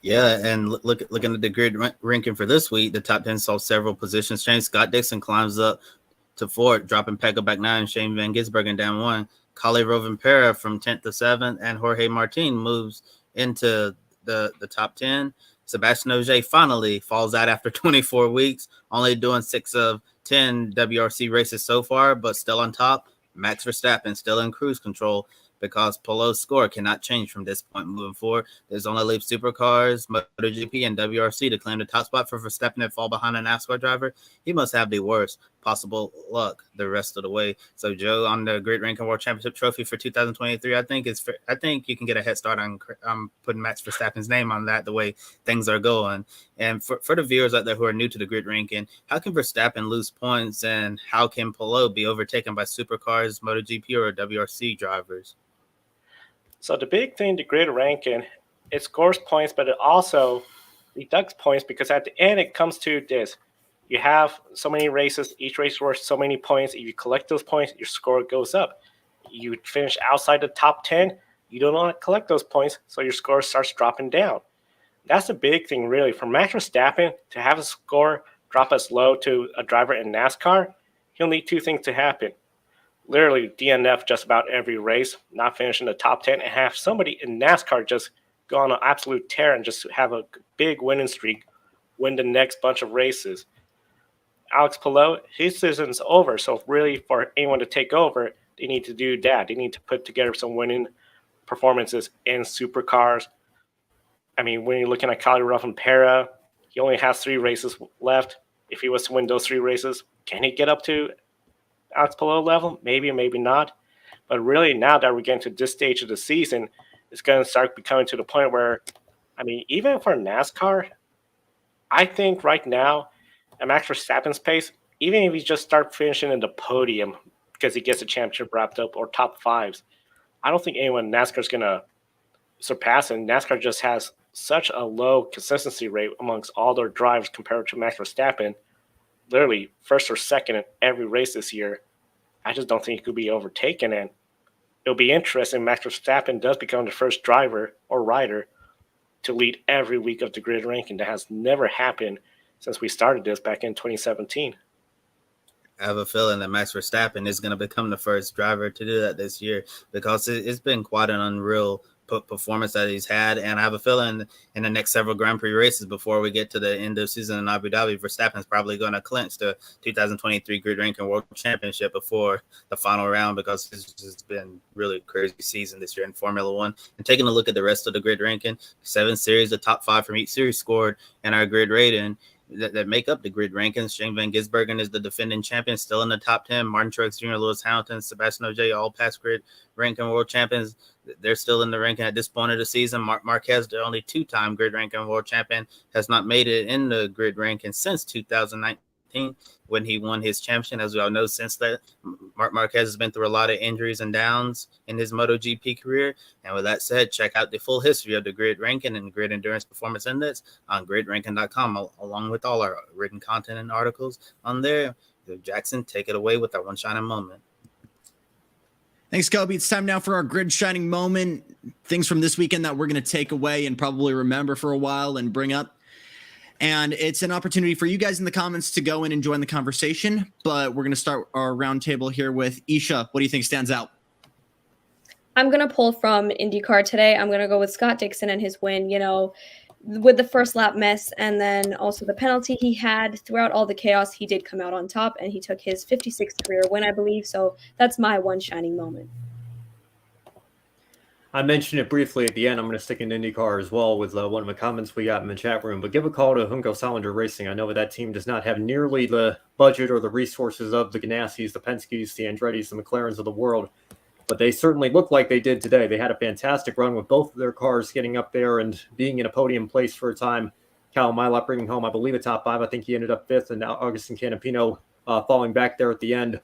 Yeah, and looking at the grid ranking for this week, the top 10 saw several positions change. Scott Dixon climbs up to 4th, dropping Pecco Bagnaia and Shane Van Gisbergen down 1. Kalle Rovanpera from 10th to 7th, and Jorge Martin moves into the top 10. Sebastien Ogier finally falls out after 24 weeks, only doing 6 of 10 WRC races so far, but still on top. Max Verstappen still in cruise control because Polo's score cannot change from this point moving forward. There's only leave Supercars, MotoGP, and WRC to claim the top spot for Verstappen and fall behind a NASCAR driver. He must have the worst possible luck the rest of the way. So, Joe, on the Grid Ranking World Championship trophy for 2023, I think you can get a head start on putting Max Verstappen's name on that the way things are going. And for the viewers out there who are new to the Grid Ranking, how can Verstappen lose points, and how can Polo be overtaken by Supercars, MotoGP, or WRC drivers? So the big thing, the grid ranking, it scores points, but it also deducts points because at the end it comes to this. You have so many races, each race is worth so many points. If you collect those points, your score goes up. You finish outside the top 10, you do not collect those points, so your score starts dropping down. That's the big thing, really. For Max Verstappen to have a score drop as low to a driver in NASCAR, he'll need 2 things to happen. Literally DNF just about every race, not finish in the top 10, and have somebody in NASCAR just go on an absolute tear and just have a big winning streak, win the next bunch of races. Alex Palou, his season's over, so really for anyone to take over, they need to do that. They need to put together some winning performances in supercars. I mean, when you're looking at Kalle Rovanpera, he only has 3 races left. If he was to win those 3 races, can he get up to Alex Palou level? Maybe, maybe not. But really, now that we're getting to this stage of the season, it's going to start becoming to the point where, I mean, even for NASCAR, I think right now, at Max Verstappen's pace, even if he just start finishing in the podium because he gets a championship wrapped up or top 5s, I don't think anyone in NASCAR is going to surpass him. NASCAR just has such a low consistency rate amongst all their drivers compared to Max Verstappen. Literally first or second in every race this year. I just don't think he could be overtaken, and it'll be interesting. Max Verstappen does become the first driver or rider to lead every week of the grid ranking. That has never happened since we started this back in 2017. I have a feeling that Max Verstappen is going to become the first driver to do that this year because it's been quite an unreal performance that he's had, and I have a feeling in the next several Grand Prix races before we get to the end of the season in Abu Dhabi, Verstappen's probably going to clinch the 2023 Grid Ranking World Championship before the final round because it's just been really crazy season this year in Formula One. And taking a look at the rest of the grid ranking, 7 series, the top 5 from each series scored in our grid rating. that make up the grid rankings. Shane Van Gisbergen is the defending champion, still in the top 10. Martin Truex Jr., Lewis Hamilton, Sebastien Ogier, all past grid ranking world champions. They're still in the ranking at this point of the season. Marquez, the only two-time grid ranking world champion, has not made it in the grid ranking since 2019 when he won his championship. As we all know, since that, Marquez has been through a lot of injuries and downs in his MotoGP career. And with that said, check out the full history of the grid ranking and grid endurance performance index on gridranking.com, along with all our written content and articles on there. Jackson, take it away with our one shining moment. Thanks, Kobe. It's time now for our grid shining moment. Things from this weekend that we're going to take away and probably remember for a while and bring up. And it's an opportunity for you guys in the comments to go in and join the conversation. But we're going to start our roundtable here with Isha. What do you think stands out? I'm going to pull from IndyCar today. I'm going to go with Scott Dixon and his win, with the first lap mess and then also the penalty he had. Throughout all the chaos, he did come out on top, and he took his 56th career win, I believe. So that's my one shining moment. I mentioned it briefly at the end. I'm going to stick in IndyCar as well with one of the comments we got in the chat room. But give a call to Junko Salinger Racing. I know that team does not have nearly the budget or the resources of the Ganassi's, the Penske's, the Andretti's, the McLarens of the world. But they certainly look like they did today. They had a fantastic run with both of their cars getting up there and being in a podium place for a time. Cal Milot bringing home, I believe, a top 5. I think he ended up 5th, and now Augustin Canapino falling back there at the end.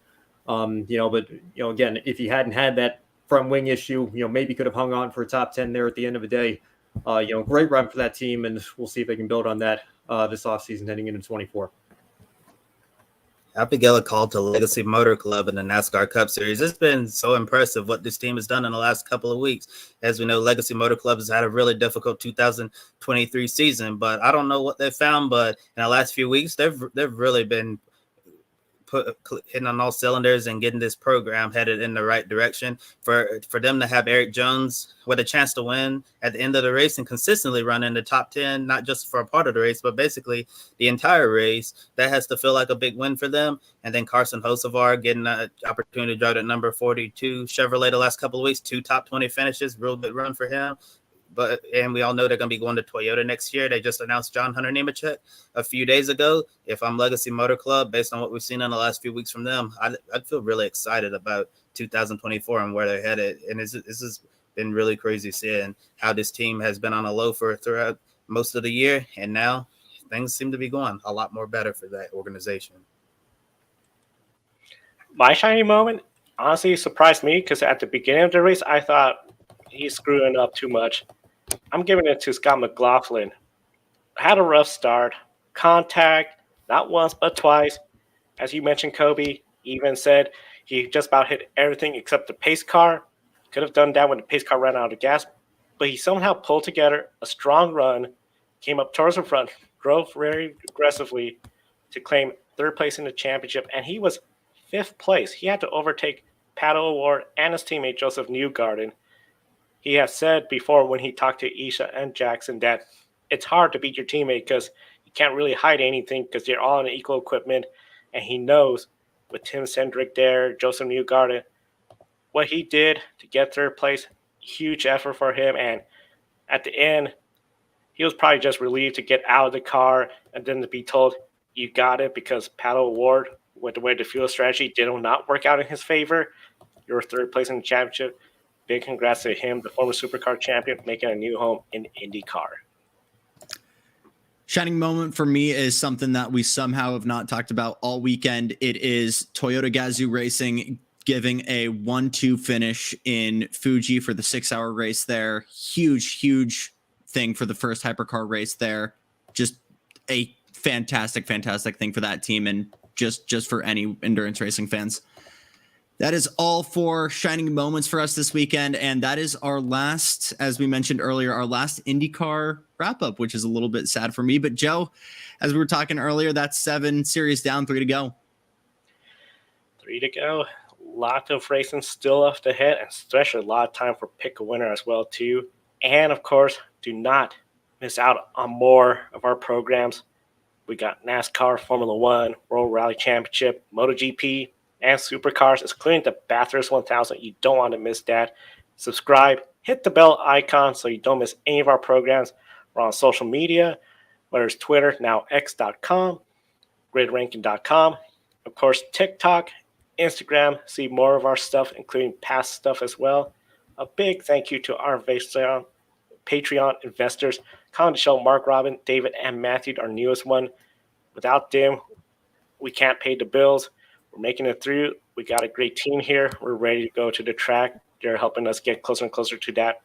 But again, if he hadn't had that front wing issue, maybe could have hung on for a top 10 there at the end of the day. Great run for that team, and we'll see if they can build on that this offseason heading into 24. Abigail called to Legacy Motor Club in the NASCAR Cup Series. It's been so impressive what this team has done in the last couple of weeks. As we know, Legacy Motor Club has had a really difficult 2023 season, but I don't know what they found. But in the last few weeks, they've really been hitting on all cylinders and getting this program headed in the right direction. For them to have Eric Jones with a chance to win at the end of the race and consistently run in the top 10, not just for a part of the race, but basically the entire race, that has to feel like a big win for them. And then Carson Hocevar getting an opportunity to drive at number 42 Chevrolet the last couple of weeks, 2 top 20 finishes, real good run for him. And we all know they're going to be going to Toyota next year. They just announced John Hunter Nemechek a few days ago. If I'm Legacy Motor Club, based on what we've seen in the last few weeks from them, I'd feel really excited about 2024 and where they're headed. And this has been really crazy seeing how this team has been on a low throughout most of the year. And now things seem to be going a lot more better for that organization. My shining moment honestly surprised me because at the beginning of the race, I thought he's screwing up too much. I'm giving it to Scott McLaughlin. Had a rough start. Contact, not once, but twice. As you mentioned, Kobe even said he just about hit everything except the pace car. Could have done that when the pace car ran out of gas. But he somehow pulled together a strong run, came up towards the front, drove very aggressively to claim third place in the championship, and he was 5th place. He had to overtake Pecco Bagnaia and his teammate Josef Newgarden. He has said before when he talked to Isha and Jackson that it's hard to beat your teammate because you can't really hide anything because they're all on equal equipment. And he knows with Tim Cindric there, Josef Newgarden, what he did to get third place, huge effort for him. And at the end, he was probably just relieved to get out of the car and then to be told, you got it, because Pecco Bagnaia, with the way the fuel strategy did not work out in his favor. You're 3rd place in the championship. Big congrats to him, the former supercar champion, making a new home in IndyCar. Shining moment for me is something that we somehow have not talked about all weekend. It is Toyota Gazoo Racing giving a 1-2 finish in Fuji for the 6-hour race there. Huge thing for the first hypercar race there. Just a fantastic thing for that team and just for any endurance racing fans. That is all for shining moments for us this weekend. And that is our last, as we mentioned earlier, our last IndyCar wrap up, which is a little bit sad for me. But Joe, as we were talking earlier, that's 7 series down, 3 to go. 3 to go. Lot of racing still left ahead, and especially a lot of time for pick a winner as well, too. And, of course, do not miss out on more of our programs. We got NASCAR, Formula One, World Rally Championship, MotoGP, and Supercars, including the Bathurst 1000. You don't want to miss that. Subscribe, hit the bell icon so you don't miss any of our programs. We're on social media, whether it's Twitter, now X.com, gridranking.com, of course, TikTok, Instagram, see more of our stuff, including past stuff as well. A big thank you to our Patreon investors, Colin Show, Mark Robin, David, and Matthew, our newest one. Without them, we can't pay the bills. We're making it through. We got a great team here. We're ready to go to the track. They're helping us get closer and closer to that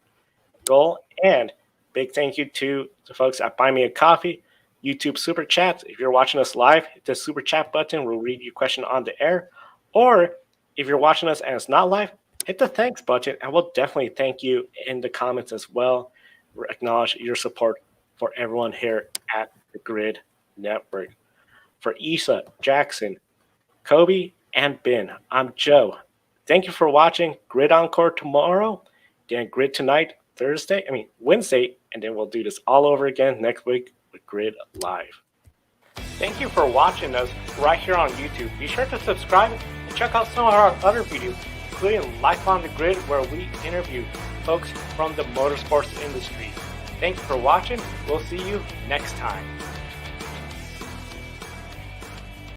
goal. And big thank you to the folks at Buy Me a Coffee, YouTube Super Chats. If you're watching us live, hit the Super Chat button. We'll read your question on the air. Or if you're watching us and it's not live, hit the thanks button, and we'll definitely thank you in the comments as well. We acknowledge your support for everyone here at the Grid Network. For Isa, Jackson, Kobe, and Ben, I'm Joe. Thank you for watching Grid Encore tomorrow, then Grid tonight, Wednesday, and then we'll do this all over again next week with Grid Live. Thank you for watching us right here on YouTube. Be sure to subscribe and check out some of our other videos, including Life on the Grid, where we interview folks from the motorsports industry. Thanks for watching. We'll see you next time.